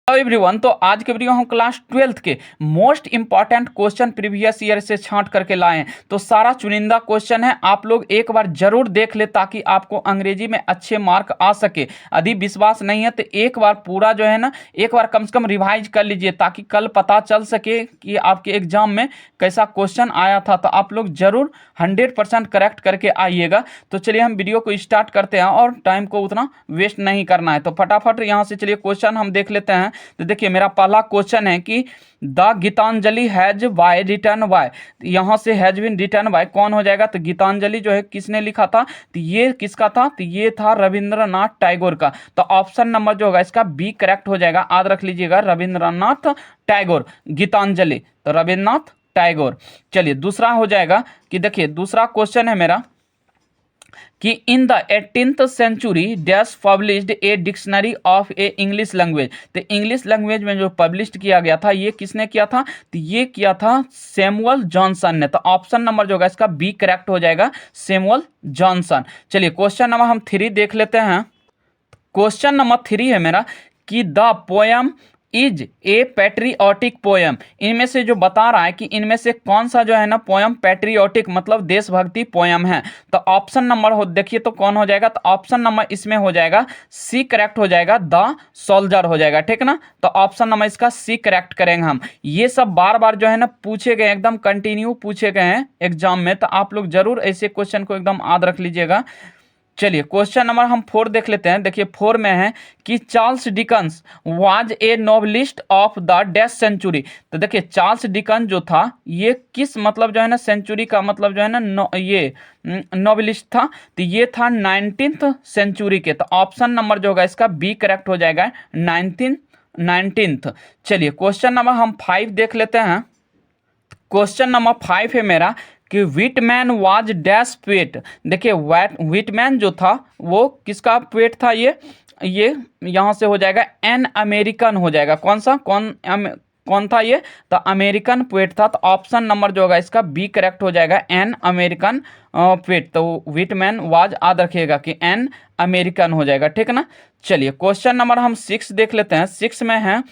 Hello everyone. तो आज के वीडियो हम क्लास 12th के most important question previous year से छांट करके लाए हैं। तो सारा चुनिंदा क्वेश्चन है, आप लोग एक बार जरूर देख ले ताकि आपको अंग्रेजी में अच्छे मार्क आ सके। यदि विश्वास नहीं है तो एक बार पूरा जो है ना, एक बार कम से कम रिवाइज कर लीजिए ताकि कल पता चल सके कि आपके एग्जाम में कैसा क्वेश्चन आया था। तो आप लोग जरूर 100% करेक्ट करके आइएगा। तो चलिए हम वीडियो को स्टार्ट करते हैं और टाइम को उतना वेस्ट नहीं करना है। तो फटाफट यहाँ से चलिए क्वेश्चन हम देख लेते हैं। तो देखिए मेरा पहला क्वेश्चन है कि the Gitanjali has by written by, यहाँ से हैज बीन रिटर्न बाय कौन हो जाएगा? तो गीतांजलि जो है किसने लिखा था? तो ये किसका था? तो ये था रविंद्रनाथ टैगोर का। तो ऑप्शन नंबर जो होगा इसका बी करेक्ट हो जाएगा। याद रख लीजिएगा, रविंद्रनाथ टैगोर, गीतांजलि तो रविंद्रनाथ टैगोर। चलिए दूसरा हो जाएगा कि देखिए दूसरा क्वेश्चन है मेरा कि in the 18th century dash published a dictionary of a English language. तो इंग्लिश लैंग्वेज में जो पब्लिश किया गया था ये किसने किया था? तो ये किया था सैमुअल जॉनसन ने। तो ऑप्शन नंबर जो होगा इसका बी करेक्ट हो जाएगा, सैमुअल जॉनसन। चलिए क्वेश्चन नंबर हम 3 देख लेते हैं। क्वेश्चन नंबर 3 है मेरा कि the poem is a patriotic poem. इनमें से जो बता रहा है कि इनमें से कौन सा जो है ना पोएम पैट्रियोटिक मतलब देशभक्ति पोएम है। तो ऑप्शन नंबर हो देखिए तो कौन हो जाएगा? तो ऑप्शन नंबर इसमें हो जाएगा सी करेक्ट हो जाएगा, द सोल्जर हो जाएगा। ठीक ना? तो ऑप्शन नंबर इसका सी करेक्ट करेंगे हम। ये सब बार बार जो है ना पूछे गए, एकदम कंटिन्यू पूछे गए हैं एग्जाम में। तो आप लोग जरूर ऐसे क्वेश्चन को एकदम याद रख लीजिएगा। चलिए क्वेश्चन नंबर हम 4 देख लेते हैं। देखिए 4 में है कि Charles Dickens was a novelist of the dash century. तो देखिए चार्ल्स डिकन जो था ये किस मतलब जो है ना सेंचुरी का मतलब जो है ना ये नॉवलिस्ट था। तो ये था 19th सेंचुरी के। तो ऑप्शन नंबर जो होगा इसका बी करेक्ट हो जाएगा, 19th। चलिए क्वेश्चन नंबर हम 5 देख लेते हैं। क्वेश्चन नंबर 5 है मेरा कि विटमैन वाज डैश पोएट। देखिए विटमैन जो था वो किसका पोएट था? ये यहाँ से हो जाएगा एन अमेरिकन हो जाएगा। कौन सा कौन था ये? तो अमेरिकन पोएट था। तो ऑप्शन नंबर जो होगा इसका बी करेक्ट हो जाएगा, एन अमेरिकन पोएट। तो विटमैन वाज याद रखिएगा कि एन अमेरिकन हो जाएगा। ठीक ना? चलिए क्वेश्चन नंबर हम 6 देख लेते हैं। 6 में है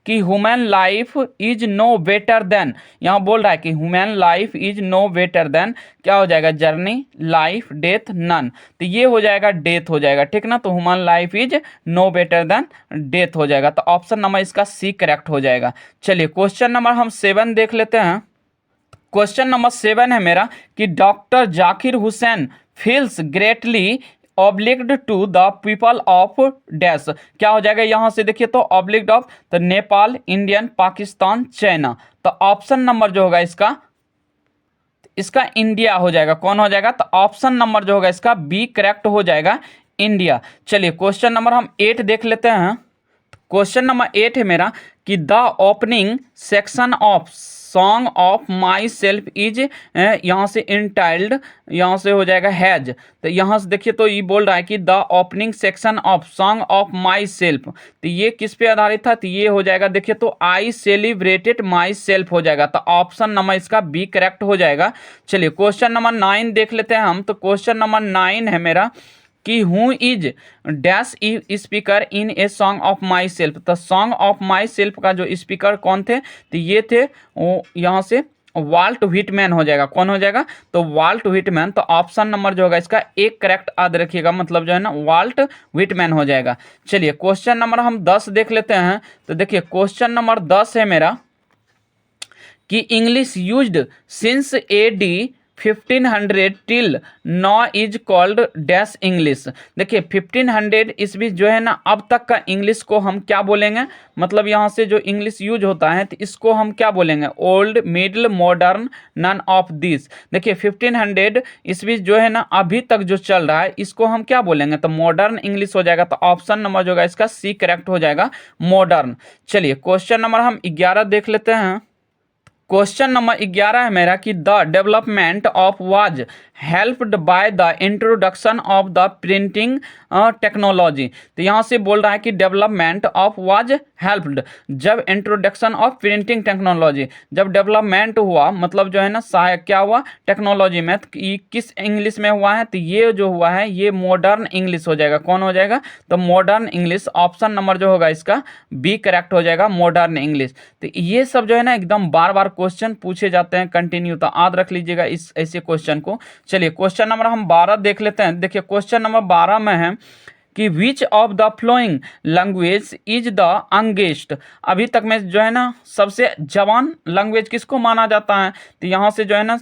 कि human life is no better than. यहाँ बोल रहा है कि human life is no better than, क्या हो जाएगा? Journey, life, death, none. तो ये हो जाएगा डेथ हो जाएगा। ठीक ना? तो human life is no better than death हो जाएगा। तो ऑप्शन नंबर इसका सी करेक्ट हो जाएगा। चलिए क्वेश्चन नंबर हम 7 देख लेते हैं। क्वेश्चन नंबर 7 है मेरा कि doctor Zakir Hussain feels greatly obliged to the people of dash. क्या हो जाएगा? यहाँ से देखिए तो ऑब्लिग्ड ऑफ तो नेपाल, इंडियन, पाकिस्तान, चाइना। तो ऑप्शन नंबर जो होगा इसका इंडिया हो जाएगा। कौन हो जाएगा? तो ऑप्शन नंबर जो होगा इसका बी करेक्ट हो जाएगा, इंडिया। चलिए क्वेश्चन नंबर हम 8 देख लेते हैं। क्वेश्चन नंबर 8 है मेरा कि the opening section of song of my self is, यहाँ से इंटाइल्ड, यहाँ से हो जाएगा हैज। तो यहाँ से देखिए तो ये बोल रहा है कि the opening section of song of my self. तो ये किस पे आधारित था? तो ये हो जाएगा देखिए तो आई सेलिब्रेटेड माई सेल्फ हो जाएगा। तो ऑप्शन नंबर इसका बी करेक्ट हो जाएगा। चलिए क्वेश्चन नंबर 9 देख लेते हैं हम। तो क्वेश्चन नंबर 9 है मेरा कि who is dash speaker in a song of my self. तो सॉन्ग ऑफ माई सेल्फ का जो स्पीकर कौन थे? तो ये थे वो यहाँ से वाल्ट व्हिटमैन हो जाएगा। कौन हो जाएगा? तो वाल्ट व्हिटमैन। तो ऑप्शन नंबर जो होगा इसका एक करेक्ट याद रखिएगा, मतलब जो है ना वाल्ट व्हिटमैन हो जाएगा। चलिए क्वेश्चन नंबर हम 10 देख लेते हैं। तो देखिए क्वेश्चन नंबर 10 है मेरा कि English used since AD 1500 till नॉ इज कॉल्ड डैश इंग्लिश। देखिए 1500 ईस्वी जो है ना अब तक का इंग्लिश को हम क्या बोलेंगे? मतलब यहाँ से जो इंग्लिश यूज होता है तो इसको हम क्या बोलेंगे? Old, middle, modern, none of this. देखिए 1500 ईस्वी जो है ना अभी तक जो चल रहा है इसको हम क्या बोलेंगे? तो मॉडर्न इंग्लिश हो जाएगा। तो ऑप्शन नंबर जो होगा इसका सी करेक्ट हो जाएगा, मॉडर्न। चलिए क्वेश्चन नंबर हम 11 देख लेते हैं। क्वेश्चन नंबर 11 है मेरा कि the development of was helped by the introduction of the printing technology. तो यहाँ से बोल रहा है कि डेवलपमेंट ऑफ वाज हेल्प्ड, जब इंट्रोडक्शन ऑफ प्रिंटिंग टेक्नोलॉजी, जब डेवलपमेंट हुआ मतलब जो है ना सहायक क्या हुआ टेक्नोलॉजी में, तो ये किस इंग्लिश में हुआ है, तो ये जो हुआ है ये मॉडर्न इंग्लिश हो जाएगा। कौन हो जाएगा, तो मॉडर्न इंग्लिश। ऑप्शन नंबर जो होगा इसका बी करेक्ट हो जाएगा, मॉडर्न इंग्लिश। तो ये सब जो है ना एकदम बार बार क्वेश्चन पूछे जाते हैं कंटिन्यू, तो याद रख लीजिएगा इस ऐसे क्वेश्चन को। चलिए क्वेश्चन नंबर हम 12 देख लेते हैं। देखिए क्वेश्चन नंबर 12 में है कि which of the flowing language is the youngest. अभी तक में जो है ना सबसे जवान लैंग्वेज किसको माना जाता है, तो यहाँ से जो है ना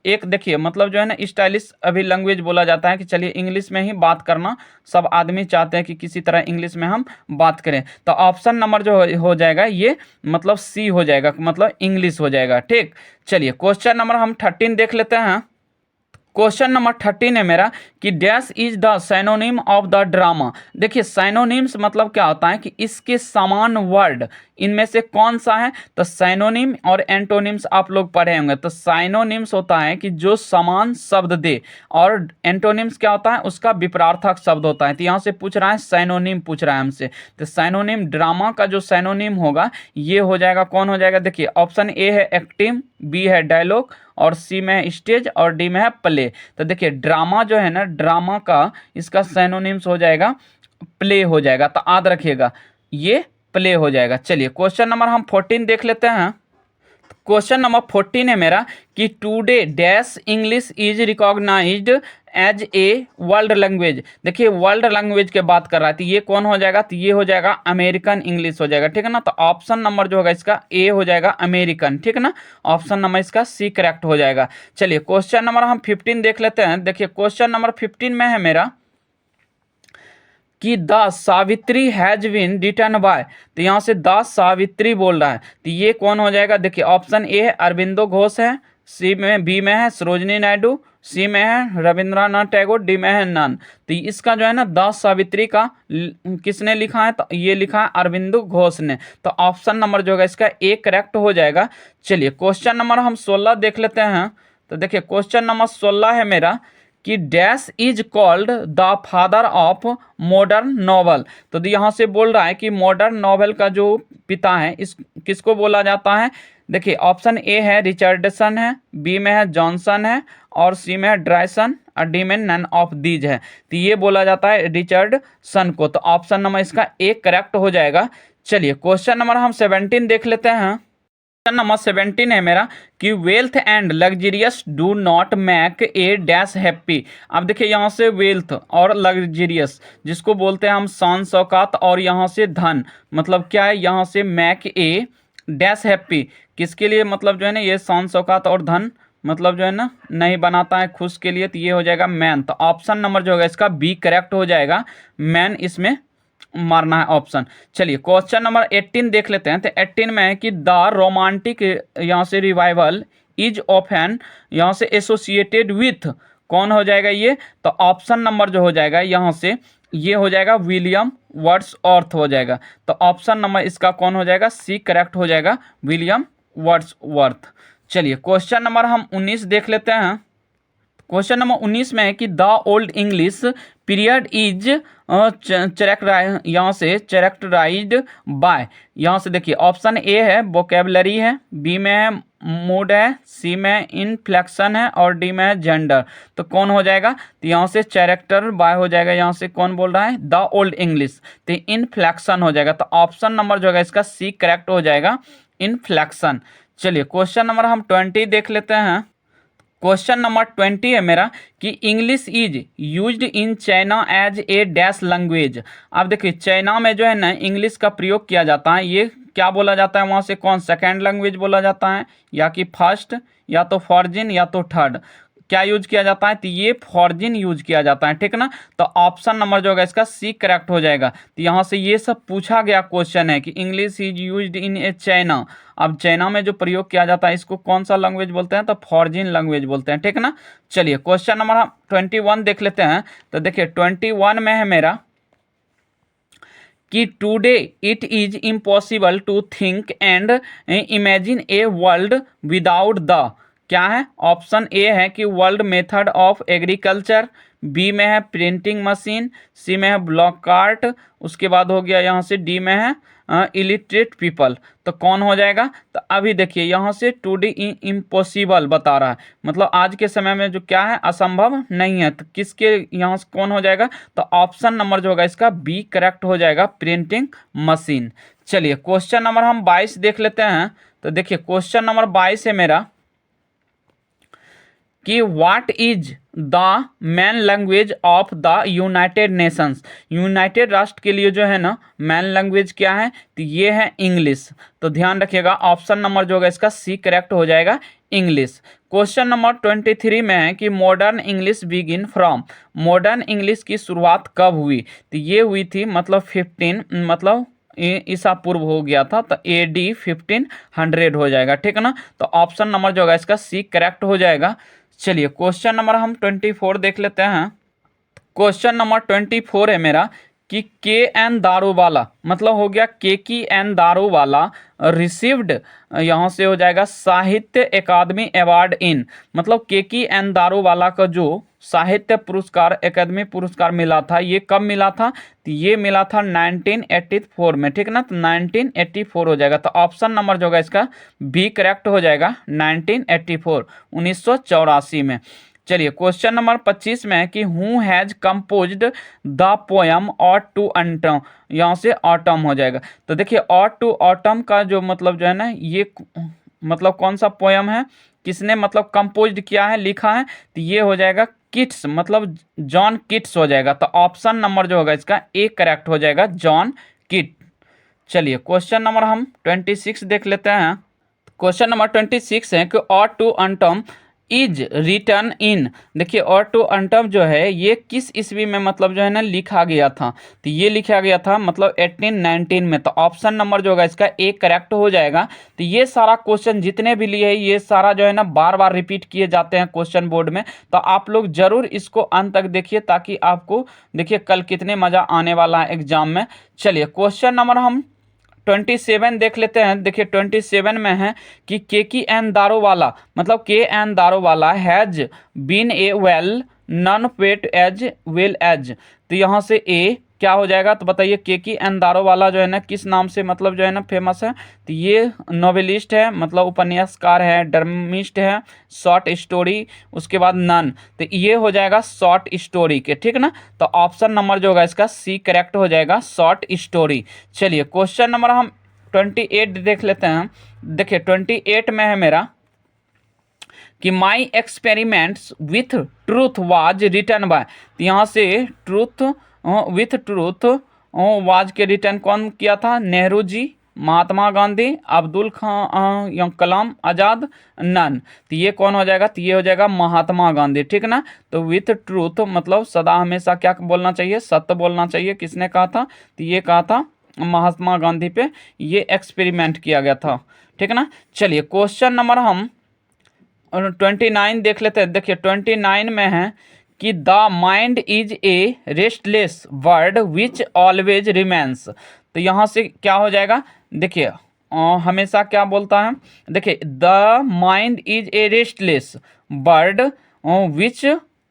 एक देखिए मतलब जो है ना स्टाइलिश अभी लैंग्वेज बोला जाता है कि चलिए इंग्लिश में ही बात करना, सब आदमी चाहते हैं कि किसी तरह इंग्लिश में हम बात करें। तो ऑप्शन नंबर जो हो जाएगा ये मतलब सी हो जाएगा, मतलब इंग्लिश हो जाएगा। ठीक, चलिए क्वेश्चन नंबर हम 13 देख लेते हैं। क्वेश्चन नंबर 13 है मेरा कि dash is the synonym of the drama. देखिए साइनोनिम्स मतलब क्या होता है कि इसके समान वर्ड इनमें से कौन सा है, तो साइनोनिम और एंटोनिम्स आप लोग पढ़े होंगे। तो साइनोनिम्स होता है कि जो समान शब्द दे, और एंटोनिम्स क्या होता है उसका विपरीतार्थक शब्द होता है। तो यहाँ से पूछ रहा है साइनोनिम पूछ रहा है हमसे, तो साइनोनिम ड्रामा का जो साइनोनिम होगा ये हो जाएगा, कौन हो जाएगा, देखिए ऑप्शन ए है एक्टिंग, बी है डायलॉग, और सी में है स्टेज, और डी में है प्ले। तो देखिए ड्रामा जो है ना, ड्रामा का इसका सिनोनिम्स हो जाएगा प्ले हो जाएगा, तो याद रखिएगा ये प्ले हो जाएगा। चलिए क्वेश्चन नंबर हम 14 देख लेते हैं। क्वेश्चन नंबर 14 है मेरा कि today dash English is recognized as a world language. देखिए वर्ल्ड लैंग्वेज के बात कर रहा है, तो ये कौन हो जाएगा, तो ये हो जाएगा अमेरिकन इंग्लिश हो जाएगा। ठीक है ना, तो ऑप्शन नंबर जो होगा इसका ए हो जाएगा अमेरिकन। ठीक है ना, ऑप्शन नंबर इसका सी करेक्ट हो जाएगा। चलिए क्वेश्चन नंबर हम 15 देख लेते हैं। देखिए क्वेश्चन नंबर 15 में है मेरा कि the Savitri has been written by. तो यहाँ से द सावित्री बोल रहा है, तो ये कौन हो जाएगा, देखिए ऑप्शन ए है अरविंदो घोष है, सी में बी में है सरोजनी नायडू, सी में है रविंद्रनाथ टैगोर, डी में है नन। तो इसका जो है ना द सावित्री का किसने लिखा है, तो ये लिखा है अरविंदो घोष ने। तो ऑप्शन नंबर जो होगा इसका ए करेक्ट हो जाएगा। चलिए क्वेश्चन नंबर हम 16 देख लेते हैं। तो देखिए क्वेश्चन नंबर 16 है मेरा कि dash is called the father of modern novel. तो यहाँ से बोल रहा है कि मॉडर्न नॉवल का जो पिता है इस किसको बोला जाता है। देखिए ऑप्शन ए है रिचर्डसन है, बी में है जॉनसन है, और सी में है ड्राइसन, और डी में नन ऑफ दीज है। तो ये बोला जाता है रिचर्डसन को। तो ऑप्शन नंबर इसका ए करेक्ट हो जाएगा। चलिए क्वेश्चन नंबर हम 17 देख लेते हैं। क्वेश्चन नंबर 17 है मेरा कि wealth and luxurious do not make a dash happy. अब देखिए यहाँ से वेल्थ और लग्जरियस जिसको बोलते हैं हम शान शौकत, और यहाँ से धन मतलब क्या है, यहाँ से मैक ए डैश हैप्पी किसके लिए, मतलब जो है ना ये शान शौकत और धन मतलब जो है ना नहीं बनाता है खुश के लिए, तो ये हो जाएगा मैन। तो ऑप्शन नंबर जो होगा इसका बी करेक्ट हो जाएगा, मैन इसमें मारना है ऑप्शन। चलिए क्वेश्चन नंबर 18 देख लेते हैं। तो 18 में है कि द रोमांटिक यहाँ से रिवाइवल इज ऑफन यहाँ से एसोसिएटेड विथ, कौन हो जाएगा ये, तो ऑप्शन नंबर जो हो जाएगा यहाँ से ये हो जाएगा विलियम वर्ड्सवर्थ हो जाएगा। तो ऑप्शन नंबर इसका कौन हो जाएगा, सी करेक्ट हो जाएगा, विलियम वर्ड्सवर्थ। चलिए क्वेश्चन नंबर हम 19 देख लेते हैं। क्वेश्चन नंबर 19 में है कि the old English period is यहाँ से चैरेक्टराइज्ड बाय। यहाँ से देखिए ऑप्शन ए है वोकेबलरी है, बी में है मूड है, सी में इनफ्लेक्शन है, और डी में है जेंडर। तो कौन हो जाएगा, तो यहाँ से चैरेक्टर बाय हो जाएगा। यहाँ से कौन बोल रहा है, द ओल्ड इंग्लिश, तो इनफ्लेक्शन हो जाएगा। तो ऑप्शन नंबर जो है इसका सी करेक्ट हो जाएगा, इनफ्लेक्शन। चलिए क्वेश्चन नंबर हम 20 देख लेते हैं। क्वेश्चन नंबर 20 है मेरा कि English is used in China as a dash language. अब देखिए चाइना में जो है ना इंग्लिश का प्रयोग किया जाता है, ये क्या बोला जाता है वहाँ से, कौन सेकेंड लैंग्वेज बोला जाता है, या कि फर्स्ट, या तो फॉरजिन, या तो थर्ड, क्या यूज किया जाता है, तो ये फॉरजिन यूज किया जाता है। ठीक है ना, तो ऑप्शन नंबर जो होगा इसका सी करेक्ट हो जाएगा। तो यहाँ से ये सब पूछा गया क्वेश्चन है कि English is used in A China. अब चाइना में जो प्रयोग किया जाता है इसको कौन सा लैंग्वेज बोलते हैं, तो फॉरजिन लैंग्वेज बोलते हैं। ठीक है ना, चलिए क्वेश्चन नंबर हम 21 देख लेते हैं। तो देखिए 21 में है मेरा कि today it is impossible to think and imagine a world without the, क्या है, ऑप्शन ए है कि world method of agriculture, b में है प्रिंटिंग मशीन, सी में है ब्लॉक कार्ट, उसके बाद हो गया यहाँ से डी में है इलिटरेट पीपल। तो कौन हो जाएगा? तो अभी देखिए यहाँ से 2D इम्पॉसिबल बता रहा है, मतलब आज के समय में जो क्या है असंभव नहीं है। तो किसके यहाँ से कौन हो जाएगा? तो ऑप्शन नंबर जो होगा इसका बी करेक्ट हो जाएगा, प्रिंटिंग मशीन। चलिए क्वेश्चन नंबर हम 22 देख लेते हैं। तो देखिए क्वेश्चन नंबर 22 है मेरा कि what is the main language of the United Nations. United राष्ट्र के लिए जो है ना मेन लैंग्वेज क्या है? तो ये है इंग्लिश। तो ध्यान रखिएगा ऑप्शन नंबर जो होगा इसका सी करेक्ट हो जाएगा, इंग्लिश। क्वेश्चन नंबर 23 में है कि modern English begin from. Modern English की शुरुआत कब हुई? तो ये हुई थी मतलब 15 मतलब ईसा पूर्व हो गया था, तो AD 1500 हो जाएगा, ठीक है ना। तो ऑप्शन नंबर जो होगा इसका सी करेक्ट हो जाएगा। चलिए क्वेश्चन नंबर हम 24 देख लेते हैं। क्वेश्चन नंबर 24 है मेरा कि KN दारूवाला, मतलब हो गया KN दारूवाला रिसीव्ड, यहाँ से हो जाएगा साहित्य अकादमी अवार्ड इन, मतलब KN दारूवाला का जो साहित्य पुरस्कार अकादमी पुरस्कार मिला था ये कब मिला था? तो ये मिला था 1984 में, ठीक ना। तो 1984 हो जाएगा। तो ऑप्शन नंबर जो होगा इसका बी करेक्ट हो जाएगा, 1984 1984 में। चलिए क्वेश्चन नंबर 25 में है कि who has composed the poem ode to autumn, यहाँ से ऑटम हो जाएगा। तो देखिए ऑट टू ऑटम का जो मतलब जो है ना ये मतलब कौन सा पोयम है, किसने मतलब कंपोज्ड किया है, लिखा है? तो ये हो जाएगा किट्स, मतलब जॉन किट्स हो जाएगा। तो ऑप्शन नंबर जो होगा इसका ए करेक्ट हो जाएगा, जॉन किट। चलिए क्वेश्चन नंबर हम 26 देख लेते हैं। क्वेश्चन नंबर 26 है कि ought to autumn is return in. देखिए और टू अंटम जो है ये किस ईस्वी में मतलब जो है ना लिखा गया था? तो ये लिखा गया था मतलब 1819 में। तो ऑप्शन नंबर जो होगा इसका ए करेक्ट हो जाएगा। तो ये सारा क्वेश्चन जितने भी लिए ये सारा जो है ना बार बार रिपीट किए जाते हैं क्वेश्चन बोर्ड में। तो आप लोग जरूर इसको अंत तक देखिए ताकि आपको देखिए कल कितने मज़ा आने वाला है एग्जाम में। चलिए क्वेश्चन नंबर हम 27 देख लेते हैं। देखिए 27 में है कि KN दारोवाला, मतलब KN Daruwalla has been a well known poet as well as. तो यहाँ से ए क्या हो जाएगा? तो बताइए KN दारोवाला जो है ना किस नाम से मतलब जो है ना फेमस है? तो ये नॉवेलिस्ट है, मतलब उपन्यासकार है, ड्रामिस्ट है, शॉर्ट स्टोरी, उसके बाद नन। तो ये हो जाएगा शॉर्ट स्टोरी के, ठीक ना। तो ऑप्शन नंबर जो होगा इसका सी करेक्ट हो जाएगा, शॉर्ट स्टोरी। चलिए क्वेश्चन नंबर हम 28 देख लेते हैं। देखिए 28 में है मेरा कि my experiments with truth was written by. तो यहाँ से ट्रूथ विथ ट्रूथ वाज के रिटर्न कौन किया था? नेहरू जी, महात्मा गांधी, अब्दुल कलाम आज़ाद, नन। तो ये कौन हो जाएगा? तो ये हो जाएगा महात्मा गांधी, ठीक ना। तो विथ ट्रूथ मतलब सदा हमेशा क्या बोलना चाहिए? सत्य बोलना चाहिए। किसने कहा था? तो ये कहा था महात्मा गांधी पे ये एक्सपेरिमेंट किया गया था, ठीक ना। चलिए क्वेश्चन नंबर हम 29 देख लेते हैं। देखिए 29 में है कि the mind is a restless word which always remains. तो यहाँ से क्या हो जाएगा? देखिए हमेशा क्या बोलता है? देखिए the mind is a restless bird which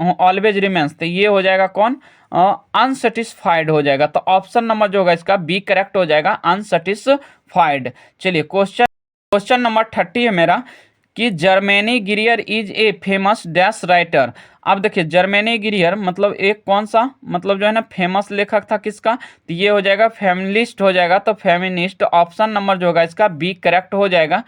always remains. तो ये हो जाएगा कौन? अनसेटिस्फाइड हो जाएगा। तो ऑप्शन नंबर जो होगा इसका बी करेक्ट हो जाएगा, अनसेटिस्फाइड। चलिए क्वेश्चन नंबर 30 है मेरा कि Germaine Greer is a famous dash writer. अब देखिए जर्मेनी गिरियर मतलब एक कौन सा मतलब जो है ना फेमस लेखक था, किसका? तो ये हो जाएगा फेमिनिस्ट हो जाएगा। तो फेमिनिस्ट ऑप्शन नंबर जो होगा इसका बी करेक्ट हो जाएगा।